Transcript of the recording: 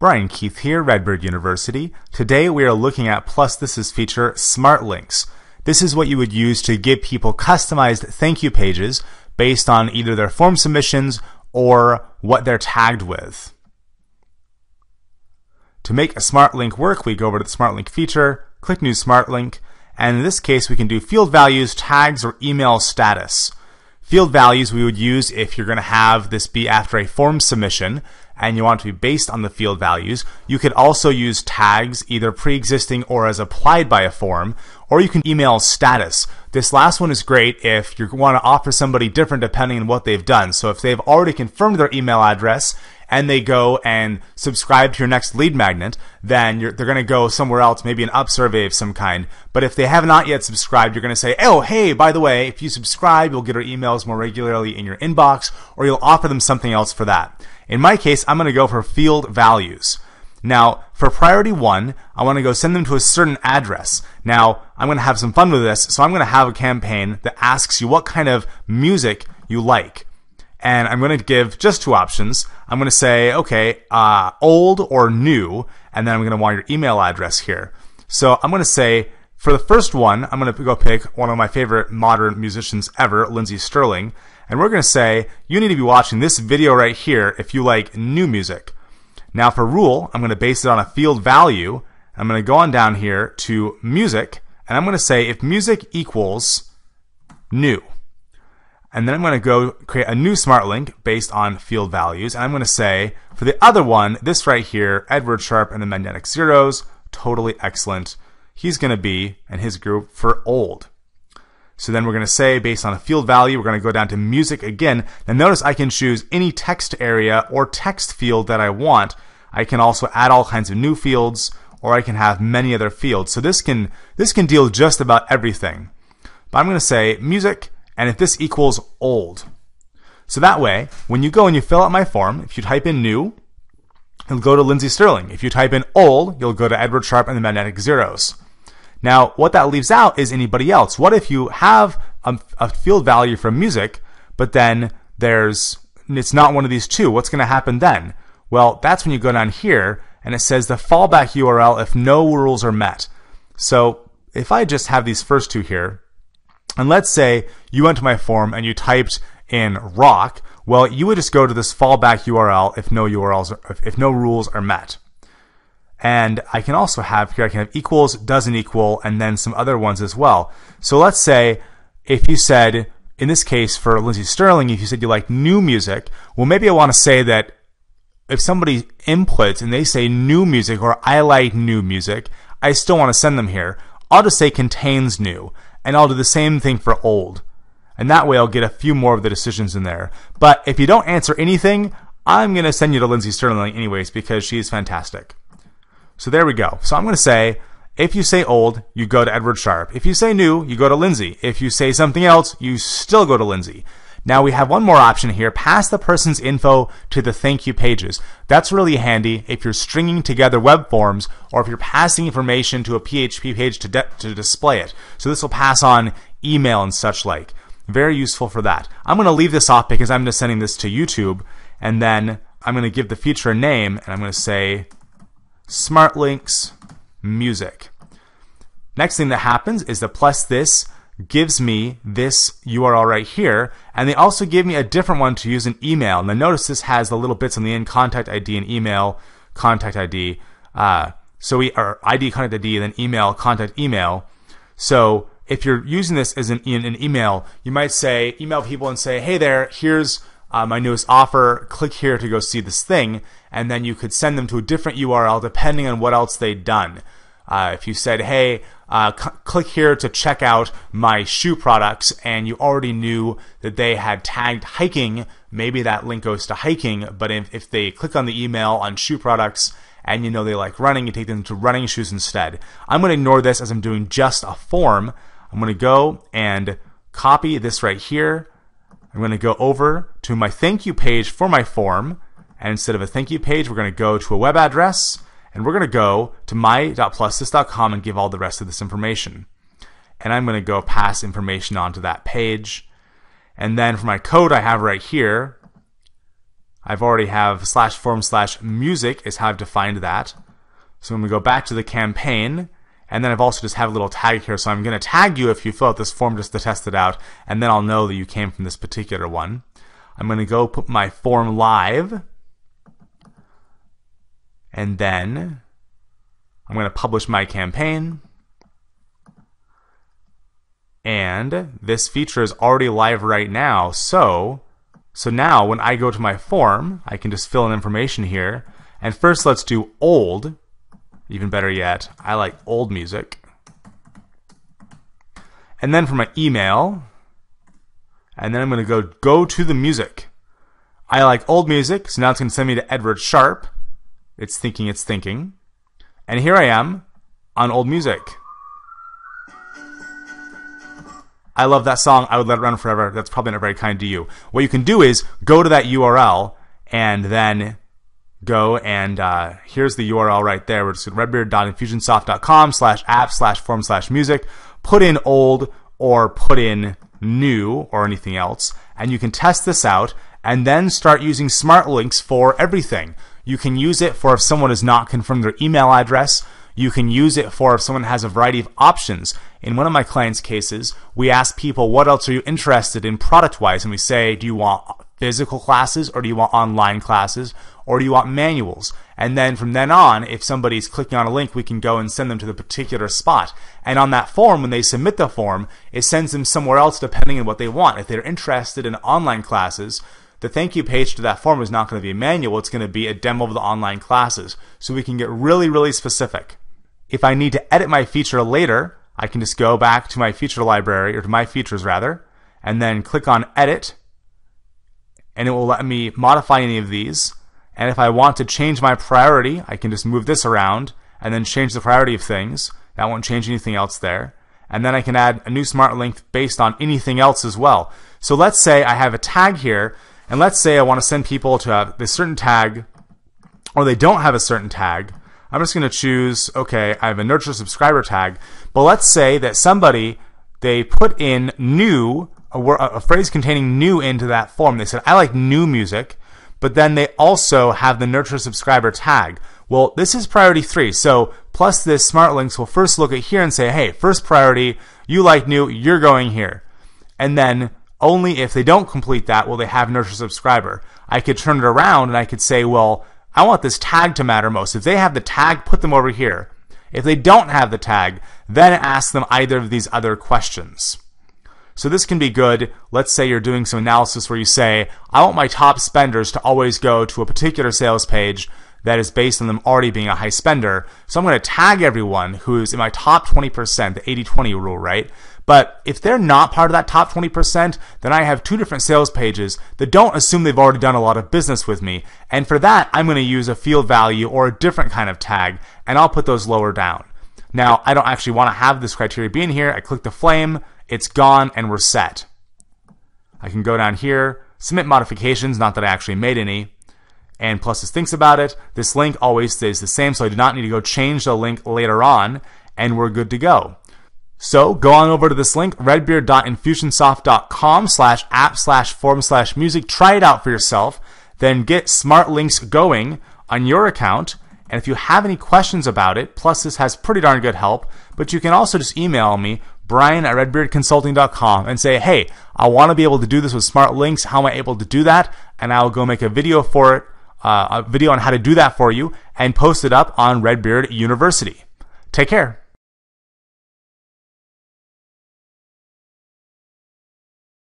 Brian Keith here, Redbird University. Today we are looking at PlusThis feature, Smart Links. This is what you would use to give people customized thank you pages based on either their form submissions or what they're tagged with. To make a smart link work, we go over to the Smart Link feature, click New Smart Link, and in this case we can do field values, tags, or email status. Field values we would use if you're going to have this be after a form submission and you want it to be based on the field values. You could also use tags, either pre-existing or as applied by a form, or you can email status. This last one is great if you want to offer somebody different depending on what they've done. So if they've already confirmed their email address and they go and subscribe to your next lead magnet, then they're going to go somewhere else, maybe an up survey of some kind. But if they have not yet subscribed, you're going to say, oh, hey, by the way, if you subscribe, you'll get our emails more regularly in your inbox, or you'll offer them something else for that. In my case, I'm going to go for field values. Now, for priority 1, I want to go send them to a certain address. Now, I'm going to have some fun with this, so I'm going to have a campaign that asks you what kind of music you like. And I'm going to give just 2 options. I'm going to say, okay, old or new, and then I'm going to want your email address here. So I'm going to say, for the first one, I'm going to go pick one of my favorite modern musicians ever, Lindsay Stirling, and we're going to say, you need to be watching this video right here if you like new music. Now for rule, I'm going to base it on a field value. I'm going to go on down here to music, and I'm going to say if music equals new. And then I'm going to go create a new smart link based on field values. And I'm going to say, for the other one, this right here, Edward Sharpe and the Magnetic Zeros, totally excellent. He's going to be, and his group, for old. So then we're going to say, based on a field value, we're going to go down to music again. Now notice I can choose any text area or text field that I want. I can also add all kinds of new fields, or I can have many other fields. So this can deal just about everything. But I'm going to say music, and if this equals old. So that way, when you go and you fill out my form, if you type in new, you'll go to Lindsay Stirling. If you type in old, you'll go to Edward Sharpe and the Magnetic Zeros. Now, what that leaves out is anybody else. What if you have a field value for music, but then it's not one of these 2? What's going to happen then? Well, that's when you go down here, and it says the fallback URL if no rules are met. So if I just have these first 2 here, and let's say you went to my form and you typed in rock, well, you would just go to this fallback URL if no rules are met. And I can also have here, I can have equals, doesn't equal, and then some other ones as well. So let's say if you said, in this case for Lindsay Stirling, if you said you like new music, well, maybe I want to say that if somebody inputs and they say new music or I like new music, I still want to send them here. I'll just say contains new, and I'll do the same thing for old. And that way I'll get a few more of the decisions in there. But if you don't answer anything, I'm going to send you to Lindsay Stirling anyways because she's fantastic. So there we go. So I'm going to say, if you say old, you go to Edward Sharpe. If you say new, you go to Lindsay. If you say something else, you still go to Lindsay. Now we have one more option here, pass the person's info to the thank you pages. That's really handy if you're stringing together web forms or if you're passing information to a PHP page to display it. So this will pass on email and such like. Very useful for that. I'm going to leave this off because I'm just sending this to YouTube, and then I'm going to give the feature a name, and I'm going to say Smart Links Music. Next thing that happens is the PlusThis gives me this URL right here, and they also give me a different one to use in email. Now notice this has the little bits on the end, contact ID and email, contact ID. ID, contact ID, and then email, contact email. So if you're using this as an email, you might say, email people and say, hey there, here's my newest offer, click here to go see this thing, and then you could send them to a different URL depending on what else they'd done. If you said, hey, click here to check out my shoe products, and you already knew that they had tagged hiking, maybe that link goes to hiking, but if they click on the email on shoe products and you know they like running, you take them to running shoes instead. I'm going to ignore this as I'm doing just a form. I'm going to go and copy this right here. I'm going to go over to my thank you page for my form, and instead of a thank you page, we're going to go to a web address, and we're going to go to my.plusthis.com and give all the rest of this information. And I'm going to go pass information onto that page. And then for my code I have right here, I've already have /form/music is how I've defined that. So I'm going to go back to the campaign, and then I've also just have a little tag here. So I'm going to tag you if you fill out this form just to test it out, and then I'll know that you came from this particular one. I'm going to go put my form live, and then I'm going to publish my campaign. And this feature is already live right now. So now when I go to my form, I can just fill in information here. And first let's do old. Even better yet, I like old music. And then for my email, and then I'm going to go to the music. I like old music, so now it's going to send me to Edward Sharpe. It's thinking. And here I am on old music. I love that song. I would let it run forever. That's probably not very kind to you. What you can do is go to that URL and then go and here's the URL right there. We're just at redbeard.infusionsoft.com/app/form/music. Put in old or put in new or anything else, and you can test this out and then start using smart links for everything. You can use it for if someone has not confirmed their email address. You can use it for if someone has a variety of options. In one of my clients' cases, we ask people, what else are you interested in product-wise? And we say, do you want physical classes, or do you want online classes, or do you want manuals? And then from then on, if somebody's clicking on a link, we can go and send them to the particular spot. And on that form, when they submit the form, it sends them somewhere else depending on what they want. If they're interested in online classes, the thank you page to that form is not going to be a manual. It's going to be a demo of the online classes. So we can get really, really specific. If I need to edit my feature later, I can just go back to my feature library, or to my features rather, and then click on edit, and it will let me modify any of these. And if I want to change my priority, I can just move this around and then change the priority of things. That won't change anything else there. And then I can add a new smart link based on anything else as well. So let's say I have a tag here, and let's say I want to send people to have this certain tag, or they don't have a certain tag. I'm just going to choose, okay, I have a nurture subscriber tag, but let's say that somebody, they put in new, a phrase containing new into that form. They said, I like new music, but then they also have the nurture subscriber tag. Well, this is priority 3, so PlusThis Smart Links will first look at here and say, hey, first priority, you like new, you're going here. And then only if they don't complete that will they have nurture subscriber. I could turn it around and I could say, well, I want this tag to matter most. If they have the tag, put them over here. If they don't have the tag, then ask them either of these other questions. So this can be good. Let's say you're doing some analysis where you say, I want my top spenders to always go to a particular sales page that is based on them already being a high spender. So I'm going to tag everyone who's in my top 20%, the 80-20 rule, right? But if they're not part of that top 20%, then I have 2 different sales pages that don't assume they've already done a lot of business with me. And for that, I'm going to use a field value or a different kind of tag, and I'll put those lower down. Now, I don't actually want to have this criteria be in here. I click the flame, it's gone, and we're set. I can go down here, submit modifications, not that I actually made any, and PlusThis thinks about it. This link always stays the same, so I do not need to go change the link later on, and we're good to go. So go on over to this link, redbeard.infusionsoft.com/app/form/music. Try it out for yourself. Then get smart links going on your account. And if you have any questions about it, PlusThis has pretty darn good help. But you can also just email me, brian@redbeardconsulting.com, and say, hey, I want to be able to do this with smart links. How am I able to do that? And I'll go make a video for it, a video on how to do that for you, and post it up on Redbeard University. Take care.